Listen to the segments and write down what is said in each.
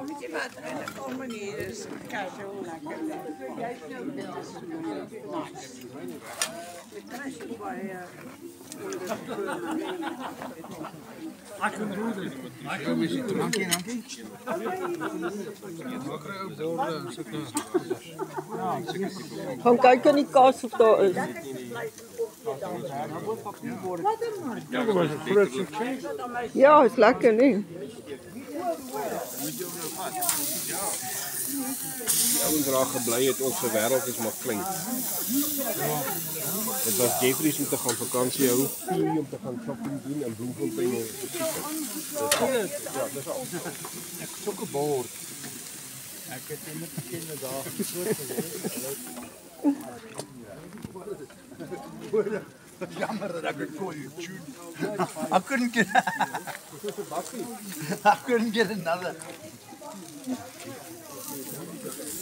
Weet je wat, en de manier is casual lekker. Dankie. Gaan kyk in die kas of daar is. Ja, is lekker nie. Die ouens raak gebly het ons se wêreld is maar klein. Dit was Jeffries om te gaan vakansie hou, Pie om te gaan shopping doen en Bloemfontein om te kyk. Dis al. Ek soek 'n bord. Ek het net bekende daar groot geword. Jammer dat ek kon you tune. I couldn't get another.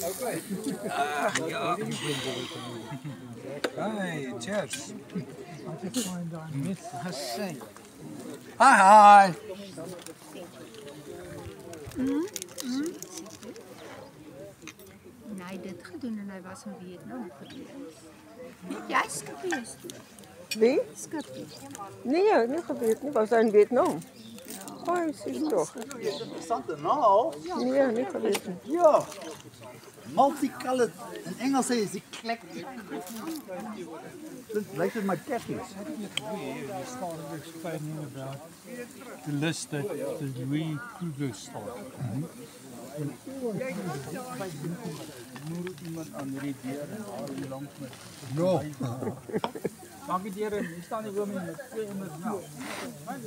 Okay. Ja. Hey, cheers. Hi. Nee, dit gedoen en hy was in Vietnam gewees. Jy's gewees. Wie? Skipie. Nee, nie geweet nie. Was hy in Vietnam? Oh, is toch. Interessante naam. Nee, nie geweet nie. Ja. Multicolored. In Engels sê is die klek. Dit lyk dit my ketties. The list that the Louis Kruger start. Moet iemand aan hierdie deur en haar langs met. No. Dankie deur en hier staan die oom met 200 melk.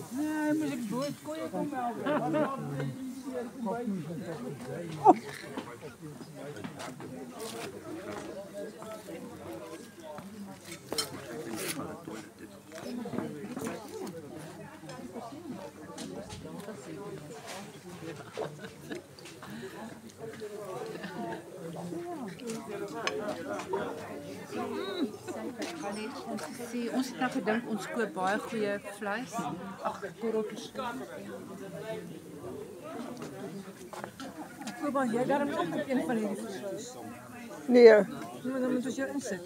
Nee, moet ek dood koeie kom melk. Ons het nou gedink ons koop baie goeie vleis. Ag, korreltjies. Koop maar jy daarom ook op een van hierdie vleis. Nee. Dan moet ons jou insit.